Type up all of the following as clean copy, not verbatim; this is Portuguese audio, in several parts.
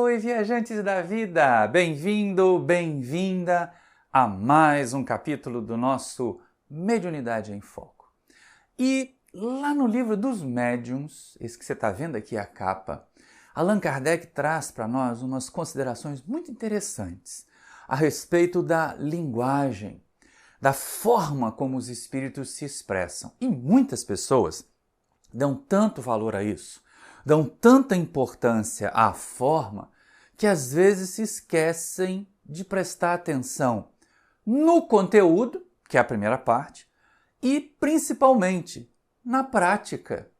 Oi, viajantes da vida! Bem-vindo, bem-vinda a mais um capítulo do nosso Mediunidade em Foco. E lá no livro dos médiuns, esse que você está vendo aqui a capa, Allan Kardec traz para nós umas considerações muito interessantes a respeito da linguagem, da forma como os espíritos se expressam. E muitas pessoas dão tanto valor a isso, dão tanta importância à forma, que às vezes se esquecem de prestar atenção no conteúdo, que é a primeira parte, e principalmente na prática,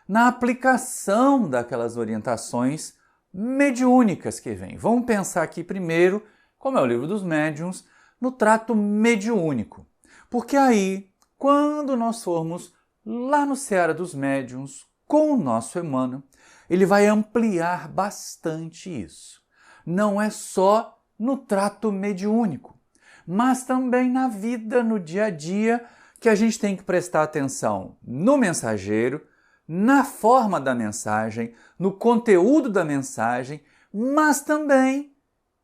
na aplicação daquelas orientações mediúnicas que vêm. Vamos pensar aqui primeiro, como é o livro dos médiuns, no trato mediúnico. Porque aí, quando nós formos lá no Seara dos Médiuns, com o nosso Emmanuel, ele vai ampliar bastante isso. Não é só no trato mediúnico, mas também na vida, no dia a dia, que a gente tem que prestar atenção no mensageiro, na forma da mensagem, no conteúdo da mensagem, mas também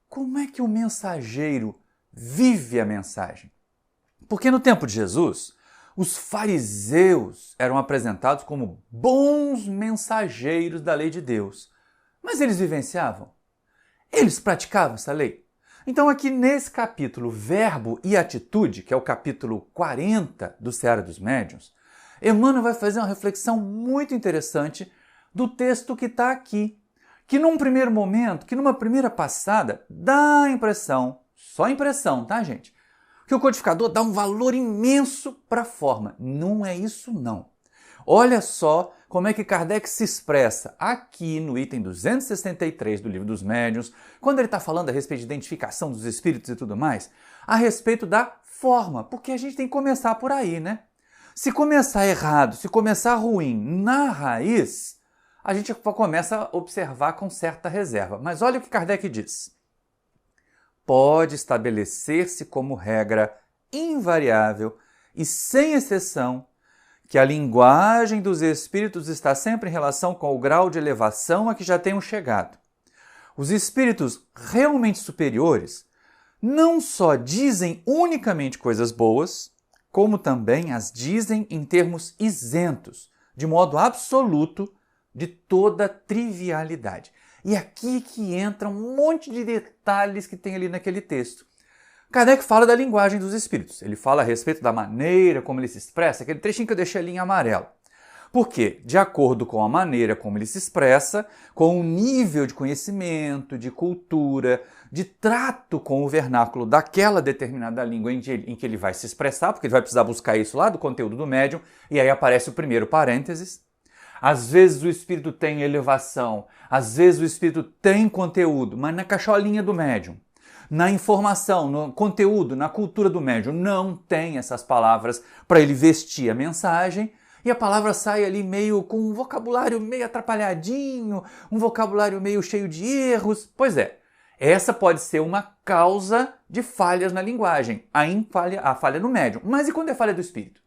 como é que o mensageiro vive a mensagem. Porque no tempo de Jesus, os fariseus eram apresentados como bons mensageiros da lei de Deus. Mas eles vivenciavam? Eles praticavam essa lei? Então aqui nesse capítulo Verbo e Atitude, que é o capítulo 40 do Seara dos Médiuns, Emmanuel vai fazer uma reflexão muito interessante do texto que está aqui, que num primeiro momento, que numa primeira passada, dá a impressão, só impressão, tá, gente? Que o codificador dá um valor imenso para a forma. Não é isso, não. Olha só como é que Kardec se expressa aqui no item 263 do Livro dos Médiuns, quando ele está falando a respeito de identificação dos espíritos e tudo mais, a respeito da forma, porque a gente tem que começar por aí, né? Se começar errado, se começar ruim na raiz, a gente começa a observar com certa reserva. Mas olha o que Kardec diz. Pode estabelecer-se como regra invariável e sem exceção que a linguagem dos espíritos está sempre em relação com o grau de elevação a que já tenham chegado. Os espíritos realmente superiores não só dizem unicamente coisas boas, como também as dizem em termos isentos, de modo absoluto, de toda trivialidade. E aqui que entra um monte de detalhes que tem ali naquele texto. Kardec fala da linguagem dos espíritos. Ele fala a respeito da maneira como ele se expressa, aquele trechinho que eu deixei ali em amarelo. Por quê? De acordo com a maneira como ele se expressa, com o nível de conhecimento, de cultura, de trato com o vernáculo daquela determinada língua em que ele vai se expressar, porque ele vai precisar buscar isso lá do conteúdo do médium, e aí aparece o primeiro parênteses. Às vezes o espírito tem elevação, às vezes o espírito tem conteúdo, mas na cacholinha do médium, na informação, no conteúdo, na cultura do médium, não tem essas palavras para ele vestir a mensagem e a palavra sai ali meio com um vocabulário meio atrapalhadinho, um vocabulário meio cheio de erros. Pois é, essa pode ser uma causa de falhas na linguagem, a falha no médium. Mas e quando é falha do espírito?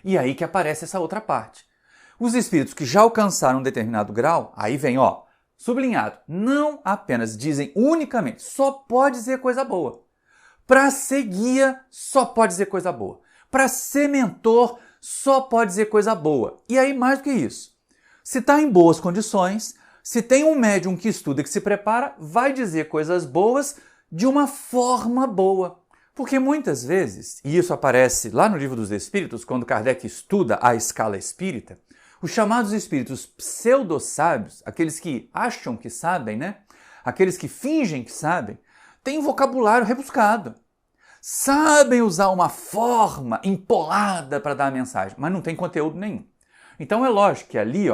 E aí que aparece essa outra parte. Os espíritos que já alcançaram um determinado grau, aí vem, sublinhado, não apenas dizem unicamente, só pode dizer coisa boa. Para ser guia, só pode dizer coisa boa. Para ser mentor, só pode dizer coisa boa. E aí mais do que isso, se está em boas condições, se tem um médium que estuda e que se prepara, vai dizer coisas boas de uma forma boa. Porque muitas vezes, e isso aparece lá no Livro dos Espíritos, quando Kardec estuda a escala espírita, os chamados espíritos pseudo-sábios, aqueles que acham que sabem, né? Aqueles que fingem que sabem, têm um vocabulário rebuscado. Sabem usar uma forma empolada para dar a mensagem, mas não tem conteúdo nenhum. Então é lógico que ali,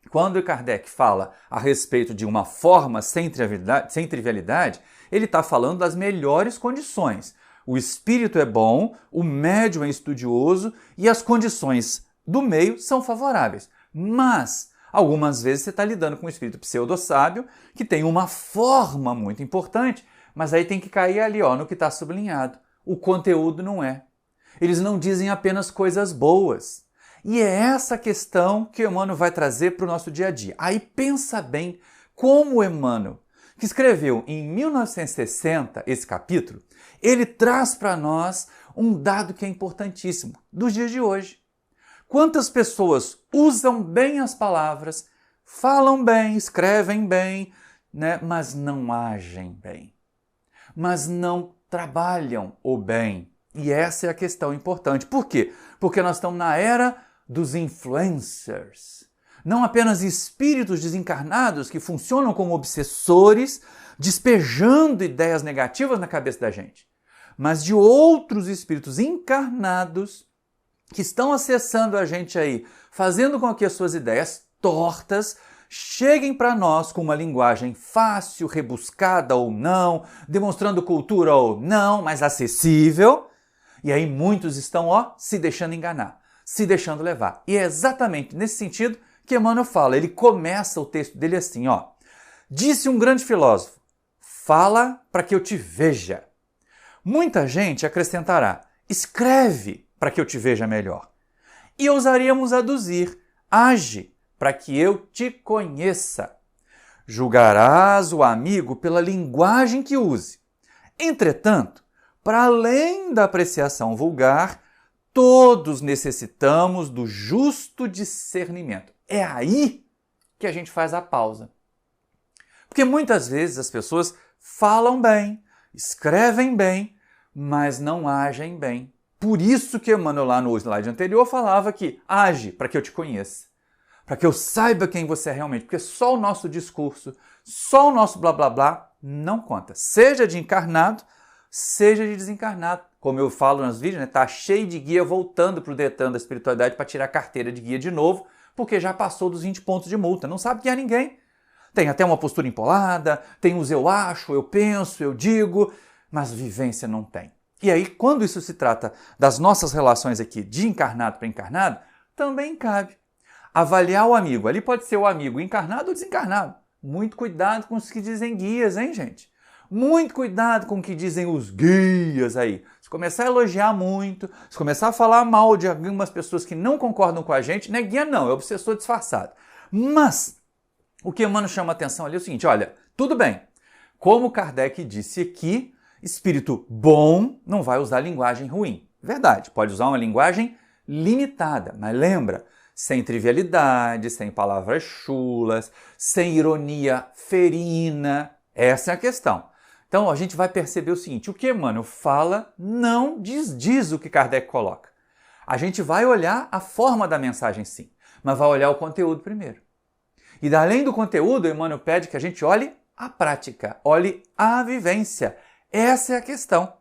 quando Kardec fala a respeito de uma forma sem trivialidade, ele está falando das melhores condições. O espírito é bom, o médium é estudioso e as condições do meio são favoráveis. Mas, algumas vezes você está lidando com um espírito pseudo-sábio que tem uma forma muito importante, mas aí tem que cair ali no que está sublinhado. O conteúdo não é. Eles não dizem apenas coisas boas. E é essa questão que o Emmanuel vai trazer para o nosso dia a dia. Aí pensa bem como Emmanuel, que escreveu em 1960 esse capítulo, ele traz para nós um dado que é importantíssimo dos dias de hoje. Quantas pessoas usam bem as palavras, falam bem, escrevem bem, né, mas não agem bem, mas não trabalham o bem. E essa é a questão importante. Por quê? Porque nós estamos na era dos influencers. Não apenas espíritos desencarnados que funcionam como obsessores, despejando ideias negativas na cabeça da gente, mas de outros espíritos encarnados que estão acessando a gente aí, fazendo com que as suas ideias tortas cheguem para nós com uma linguagem fácil, rebuscada ou não, demonstrando cultura ou não, mas acessível. E aí muitos estão, se deixando enganar, se deixando levar. E é exatamente nesse sentido que Emmanuel fala. Ele começa o texto dele assim, disse um grande filósofo, fala para que eu te veja. Muita gente acrescentará, escreve para que eu te veja melhor. E ousaríamos aduzir, age para que eu te conheça. Julgarás o amigo pela linguagem que use. Entretanto, para além da apreciação vulgar, todos necessitamos do justo discernimento. É aí que a gente faz a pausa. Porque muitas vezes as pessoas falam bem, escrevem bem, mas não agem bem. Por isso que Emmanuel lá no slide anterior falava que age para que eu te conheça, para que eu saiba quem você é realmente, porque só o nosso discurso, só o nosso blá blá blá não conta, seja de encarnado, seja de desencarnado. Como eu falo nos vídeos, tá cheio de guia voltando para o Detran da espiritualidade para tirar a carteira de guia de novo, porque já passou dos 20 pontos de multa, não sabe guiar ninguém. Tem até uma postura empolada, tem os eu acho, eu penso, eu digo, mas vivência não tem. E aí, quando isso se trata das nossas relações aqui de encarnado para encarnado, também cabe avaliar o amigo. Ali pode ser o amigo encarnado ou desencarnado. Muito cuidado com os que dizem guias, hein, gente? Muito cuidado com o que dizem os guias aí. Se começar a elogiar muito, se começar a falar mal de algumas pessoas que não concordam com a gente, não é guia não, é obsessor disfarçado. Mas o que Emmanuel chama a atenção ali é o seguinte, olha, tudo bem, como Kardec disse aqui, espírito bom não vai usar linguagem ruim. Verdade, pode usar uma linguagem limitada, mas lembra, sem trivialidade, sem palavras chulas, sem ironia ferina. Essa é a questão. Então a gente vai perceber o seguinte, o que Emmanuel fala não diz o que Kardec coloca. A gente vai olhar a forma da mensagem sim, mas vai olhar o conteúdo primeiro. E além do conteúdo, Emmanuel pede que a gente olhe a prática, olhe a vivência. Essa é a questão.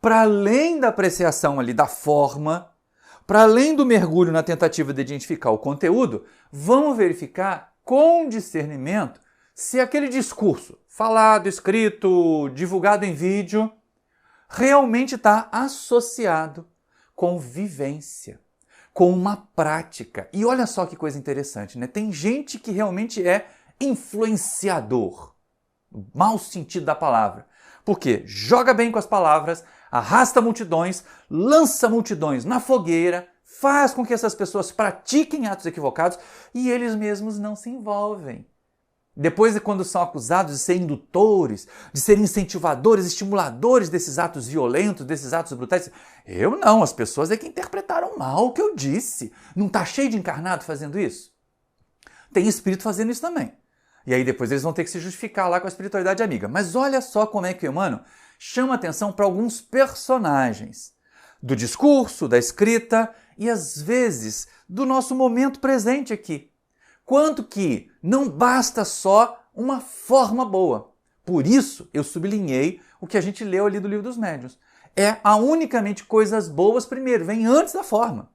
Para além da apreciação ali da forma, para além do mergulho na tentativa de identificar o conteúdo, vamos verificar com discernimento se aquele discurso falado, escrito, divulgado em vídeo, realmente está associado com vivência, com uma prática. E olha só que coisa interessante, né? Tem gente que realmente é influenciador, no mau sentido da palavra. Porque joga bem com as palavras, arrasta multidões, lança multidões na fogueira, faz com que essas pessoas pratiquem atos equivocados e eles mesmos não se envolvem. Depois, quando são acusados de ser indutores, de ser incentivadores, estimuladores desses atos violentos, desses atos brutais, eu não, as pessoas é que interpretaram mal o que eu disse. Não está cheio de encarnado fazendo isso? Tem espírito fazendo isso também. E aí depois eles vão ter que se justificar lá com a espiritualidade amiga. Mas olha só como é que o Emmanuel chama atenção para alguns personagens do discurso, da escrita e às vezes do nosso momento presente aqui. Quanto que não basta só uma forma boa. Por isso eu sublinhei o que a gente leu ali do Livro dos Médiuns. É a unicamente coisas boas primeiro, vem antes da forma.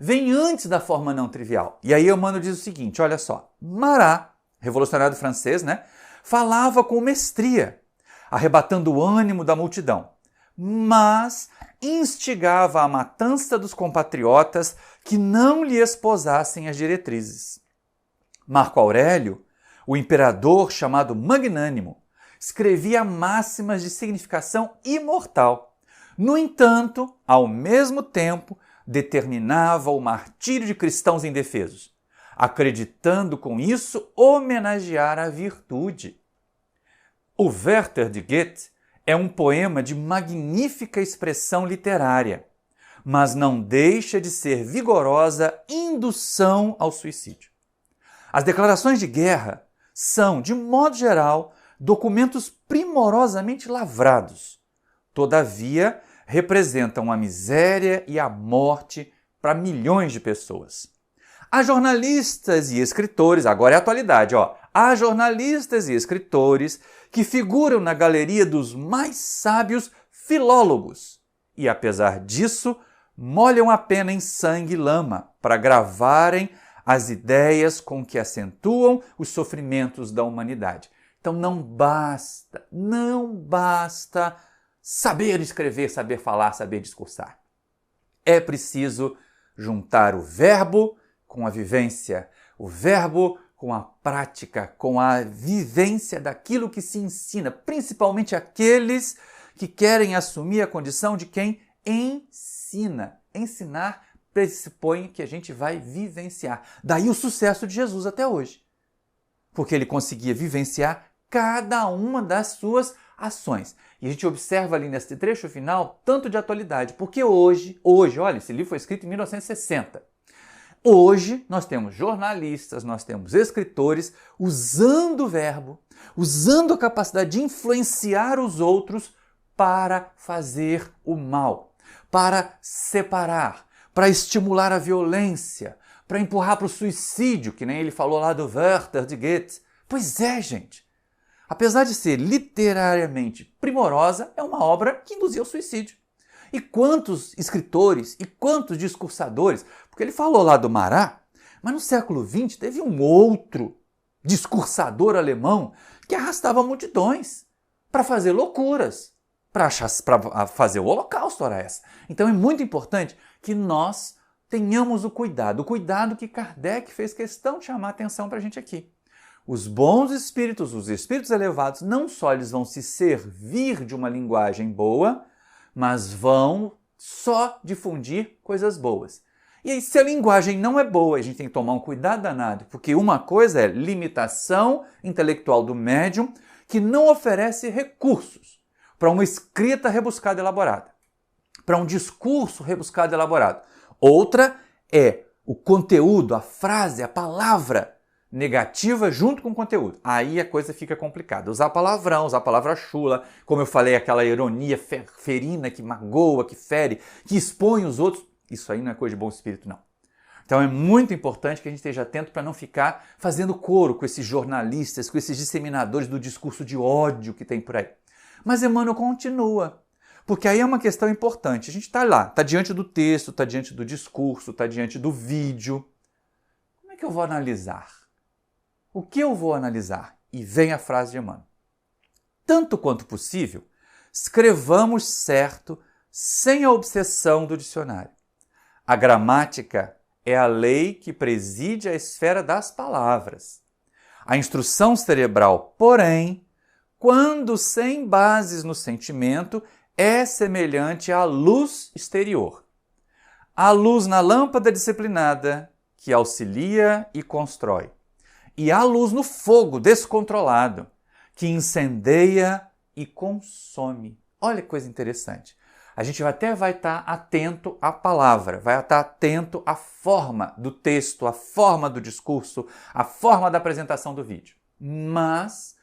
Vem antes da forma não trivial. E aí Emmanuel diz o seguinte, olha só, Marat, revolucionário francês, né, falava com mestria, arrebatando o ânimo da multidão, mas instigava a matança dos compatriotas que não lhe esposassem as diretrizes. Marco Aurélio, o imperador chamado Magnânimo, escrevia máximas de significação imortal. No entanto, ao mesmo tempo, determinava o martírio de cristãos indefesos. acreditando com isso homenagear a virtude. O Werther de Goethe é um poema de magnífica expressão literária, mas não deixa de ser vigorosa indução ao suicídio. As declarações de guerra são, de modo geral, documentos primorosamente lavrados. Todavia, representam a miséria e a morte para milhões de pessoas. Há jornalistas e escritores, agora é a atualidade, há jornalistas e escritores que figuram na galeria dos mais sábios filólogos e, apesar disso, molham a pena em sangue e lama para gravarem as ideias com que acentuam os sofrimentos da humanidade. Então não basta saber escrever, saber falar, saber discursar. É preciso juntar o verbo com a vivência, o verbo com a prática, com a vivência daquilo que se ensina, principalmente aqueles que querem assumir a condição de quem ensina. Ensinar pressupõe que a gente vai vivenciar. Daí o sucesso de Jesus até hoje. Porque ele conseguia vivenciar cada uma das suas ações. E a gente observa ali nesse trecho final tanto de atualidade, porque hoje, olha, esse livro foi escrito em 1960. Hoje nós temos jornalistas, nós temos escritores usando o verbo, usando a capacidade de influenciar os outros para fazer o mal, para separar, para estimular a violência, para empurrar para o suicídio, que nem ele falou lá do Werther de Goethe. Pois é, gente. Apesar de ser literariamente primorosa, é uma obra que induzia ao suicídio. E quantos escritores e quantos discursadores, porque ele falou lá do Marat, mas no século XX teve um outro discursador alemão que arrastava multidões para fazer loucuras, para fazer o Holocausto, ora essa. Então é muito importante que nós tenhamos o cuidado que Kardec fez questão de chamar a atenção para a gente aqui. Os bons espíritos, os espíritos elevados, não só eles vão se servir de uma linguagem boa, mas vão só difundir coisas boas. E aí, se a linguagem não é boa, a gente tem que tomar um cuidado danado, porque uma coisa é limitação intelectual do médium que não oferece recursos para uma escrita rebuscada e elaborada, para um discurso rebuscado e elaborado. Outra é o conteúdo, a frase, a palavra negativa junto com o conteúdo. Aí a coisa fica complicada. Usar palavrão, usar palavra chula, como eu falei, aquela ironia ferina que magoa, que fere, que expõe os outros. Isso aí não é coisa de bom espírito, não. Então é muito importante que a gente esteja atento para não ficar fazendo coro com esses jornalistas, com esses disseminadores do discurso de ódio que tem por aí. Mas Emmanuel continua, porque aí é uma questão importante. A gente está lá, está diante do texto, está diante do discurso, está diante do vídeo. Como é que eu vou analisar? O que eu vou analisar? E vem a frase de Emmanuel. Tanto quanto possível, escrevamos certo, sem a obsessão do dicionário. A gramática é a lei que preside a esfera das palavras. A instrução cerebral, porém, quando sem bases no sentimento, é semelhante à luz exterior. A luz na lâmpada disciplinada, que auxilia e constrói. E há luz no fogo descontrolado, que incendeia e consome. Olha que coisa interessante. A gente até vai estar atento à palavra, vai estar atento à forma do texto, à forma do discurso, à forma da apresentação do vídeo. Mas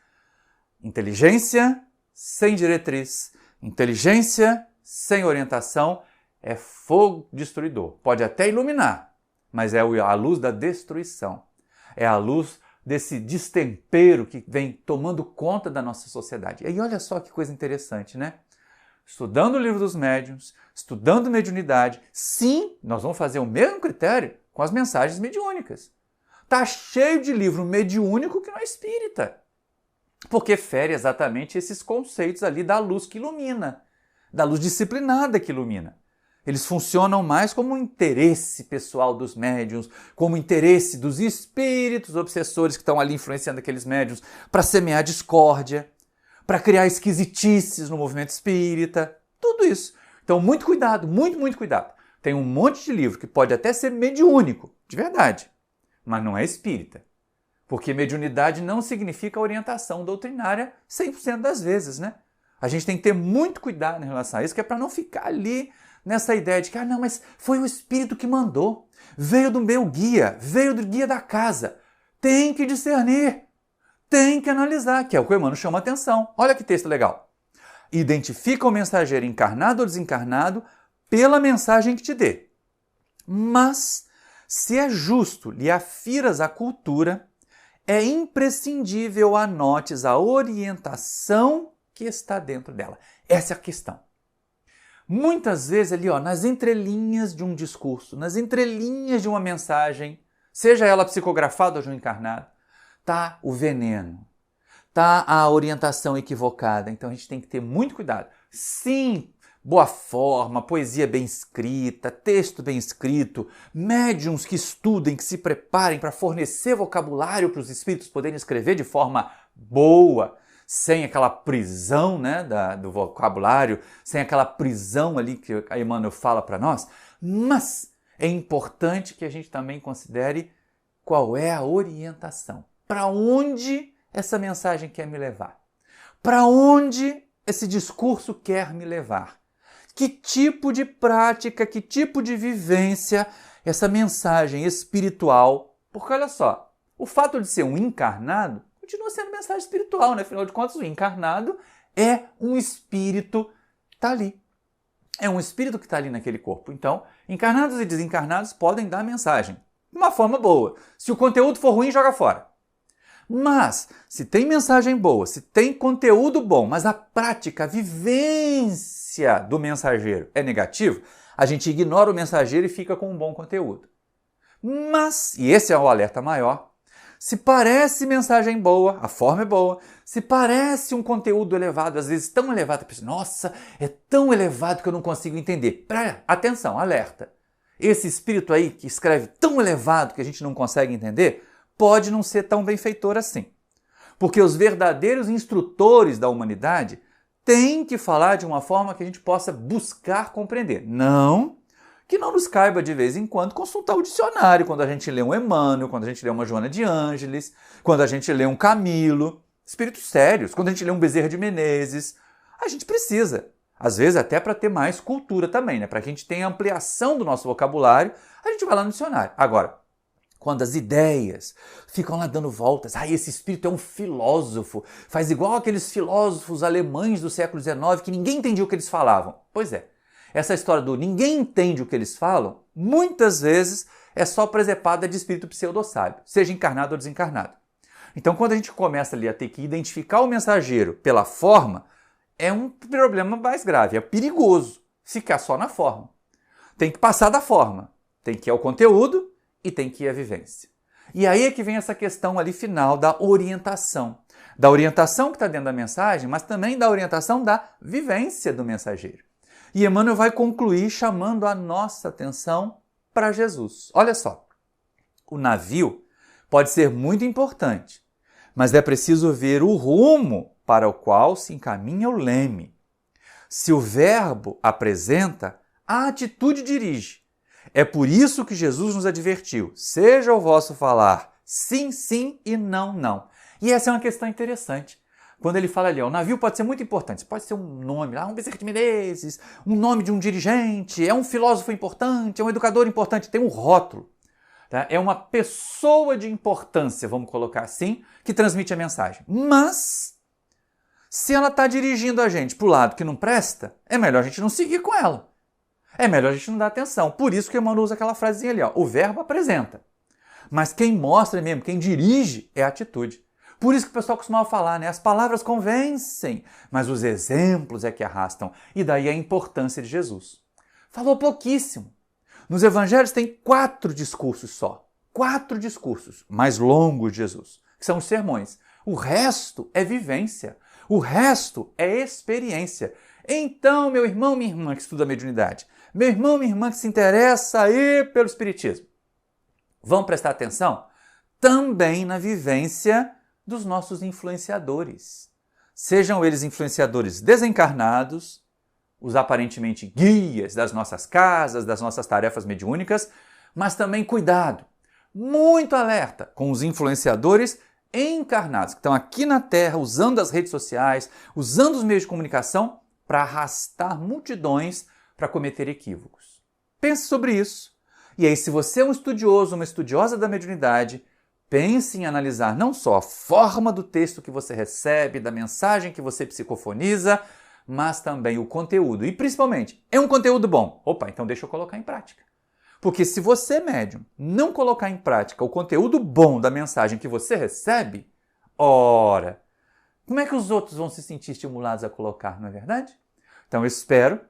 inteligência sem diretriz, inteligência sem orientação é fogo destruidor. Pode até iluminar, mas é a luz da destruição. É a luz desse destempero que vem tomando conta da nossa sociedade. E aí olha só que coisa interessante, né? Estudando o livro dos médiuns, estudando mediunidade, sim, nós vamos fazer o mesmo critério com as mensagens mediúnicas. Está cheio de livro mediúnico que não é espírita, porque fere exatamente esses conceitos ali da luz que ilumina, da luz disciplinada que ilumina. Eles funcionam mais como um interesse pessoal dos médiuns, como interesse dos espíritos obsessores que estão ali influenciando aqueles médiuns para semear discórdia, para criar esquisitices no movimento espírita, tudo isso. Então, muito cuidado, muito cuidado. Tem um monte de livro que pode até ser mediúnico, de verdade, mas não é espírita. Porque mediunidade não significa orientação doutrinária 100% das vezes, né? A gente tem que ter muito cuidado em relação a isso, que é para não ficar ali nessa ideia de que, não, mas foi o espírito que mandou, veio do meu guia, veio do guia da casa. Tem que discernir, tem que analisar, que é o que o Emmanuel chama a atenção. Olha que texto legal. Identifica o mensageiro encarnado ou desencarnado pela mensagem que te dê. Mas, se é justo lhe afiras a cultura, é imprescindível anotes a orientação que está dentro dela. Essa é a questão. Muitas vezes ali, nas entrelinhas de um discurso, nas entrelinhas de uma mensagem, seja ela psicografada ou de um encarnado, tá o veneno, tá a orientação equivocada. Então a gente tem que ter muito cuidado. Sim, boa forma, poesia bem escrita, texto bem escrito, médiuns que estudem, que se preparem para fornecer vocabulário para os espíritos poderem escrever de forma boa, sem aquela prisão, né, do vocabulário, sem aquela prisão ali que a Emmanuel fala para nós. Mas é importante que a gente também considere qual é a orientação. Para onde essa mensagem quer me levar? Para onde esse discurso quer me levar? Que tipo de prática, que tipo de vivência essa mensagem espiritual? Porque olha só, o fato de ser um encarnado continua sendo mensagem espiritual, né? Afinal de contas, o encarnado é um espírito que está ali. É um espírito que está ali naquele corpo. Então, encarnados e desencarnados podem dar mensagem de uma forma boa. Se o conteúdo for ruim, joga fora. Mas, se tem mensagem boa, se tem conteúdo bom, mas a prática, a vivência do mensageiro é negativo, a gente ignora o mensageiro e fica com um bom conteúdo. Mas, e esse é o alerta maior, se parece mensagem boa, a forma é boa, se parece um conteúdo elevado, às vezes tão elevado, que nossa, é tão elevado que eu não consigo entender. Atenção, alerta. Esse espírito aí que escreve tão elevado que a gente não consegue entender, pode não ser tão benfeitor assim. Porque os verdadeiros instrutores da humanidade têm que falar de uma forma que a gente possa buscar compreender. Não que não nos caiba de vez em quando consultar o dicionário, quando a gente lê um Emmanuel, quando a gente lê uma Joana de Ângeles, quando a gente lê um Camilo, espíritos sérios, quando a gente lê um Bezerra de Menezes. A gente precisa, às vezes até para ter mais cultura também, né? Para que a gente tenha ampliação do nosso vocabulário, a gente vai lá no dicionário. Agora, quando as ideias ficam lá dando voltas, esse espírito é um filósofo, faz igual aqueles filósofos alemães do século XIX que ninguém entendia o que eles falavam. Pois é, essa história do ninguém entende o que eles falam, muitas vezes é só presepada de espírito pseudo-sábio, seja encarnado ou desencarnado. Então, quando a gente começa ali a ter que identificar o mensageiro pela forma, é um problema mais grave, é perigoso ficar só na forma. Tem que passar da forma, tem que ir ao conteúdo, e tem que ir à vivência. E aí é que vem essa questão ali final da orientação que está dentro da mensagem, mas também da orientação da vivência do mensageiro. E Emmanuel vai concluir chamando a nossa atenção para Jesus. Olha só, o navio pode ser muito importante, mas é preciso ver o rumo para o qual se encaminha o leme. Se o verbo apresenta, a atitude dirige. É por isso que Jesus nos advertiu, seja o vosso falar sim, sim e não, não. E essa é uma questão interessante. Quando ele fala ali, o navio pode ser muito importante, pode ser um nome, um Bezerra de Menezes, um nome de um dirigente, é um filósofo importante, é um educador importante, tem um rótulo. Tá? É uma pessoa de importância, vamos colocar assim, que transmite a mensagem. Mas, se ela está dirigindo a gente para o lado que não presta, é melhor a gente não seguir com ela. É melhor a gente não dar atenção. Por isso que o Emmanuel usa aquela frasezinha ali, o verbo apresenta. Mas quem mostra mesmo, quem dirige, é a atitude. Por isso que o pessoal costumava falar, as palavras convencem, mas os exemplos é que arrastam. E daí a importância de Jesus. Falou pouquíssimo. Nos evangelhos tem 4 discursos só. 4 discursos mais longos de Jesus, que são os sermões. O resto é vivência. O resto é experiência. Então, meu irmão, minha irmã que estuda a mediunidade, meu irmão, minha irmã que se interessa aí pelo espiritismo, vão prestar atenção também na vivência dos nossos influenciadores. Sejam eles influenciadores desencarnados, os aparentemente guias das nossas casas, das nossas tarefas mediúnicas, mas também cuidado. muito alerta com os influenciadores encarnados, que estão aqui na Terra usando as redes sociais, usando os meios de comunicação para arrastar multidões para cometer equívocos. Pense sobre isso. E aí, se você é um estudioso, uma estudiosa da mediunidade, pense em analisar não só a forma do texto que você recebe, da mensagem que você psicofoniza, mas também o conteúdo. E principalmente, é um conteúdo bom? Opa, então deixa eu colocar em prática. Porque se você, médium, não colocar em prática o conteúdo bom da mensagem que você recebe, ora, como é que os outros vão se sentir estimulados a colocar, não é verdade? Então eu espero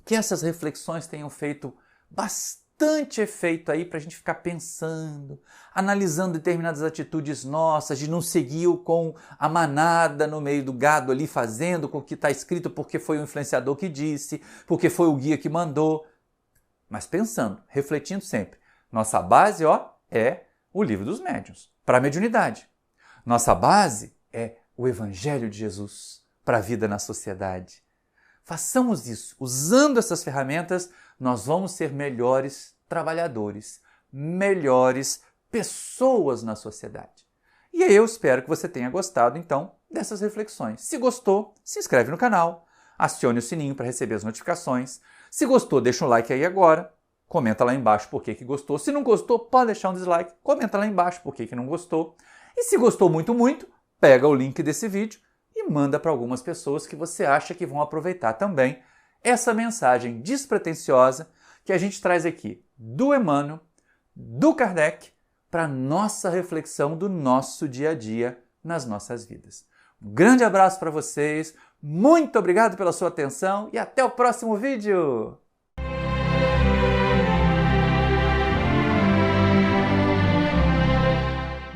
que essas reflexões tenham feito bastante efeito aí para a gente ficar pensando, analisando determinadas atitudes nossas, de não seguir com a manada no meio do gado ali, fazendo com o que está escrito porque foi o influenciador que disse, porque foi o guia que mandou. Mas pensando, refletindo sempre. Nossa base, é o Livro dos Médiuns, para a mediunidade. Nossa base é o Evangelho de Jesus, para a vida na sociedade. Façamos isso. Usando essas ferramentas, nós vamos ser melhores trabalhadores, melhores pessoas na sociedade. E eu espero que você tenha gostado, então, dessas reflexões. Se gostou, se inscreve no canal, acione o sininho para receber as notificações. Se gostou, deixa um like aí agora, comenta lá embaixo por que gostou. Se não gostou, pode deixar um dislike, comenta lá embaixo por que não gostou. E se gostou muito, pega o link desse vídeo e manda para algumas pessoas que você acha que vão aproveitar também essa mensagem despretensiosa que a gente traz aqui do Emmanuel, do Kardec, para nossa reflexão do nosso dia a dia nas nossas vidas. Um grande abraço para vocês, muito obrigado pela sua atenção e até o próximo vídeo!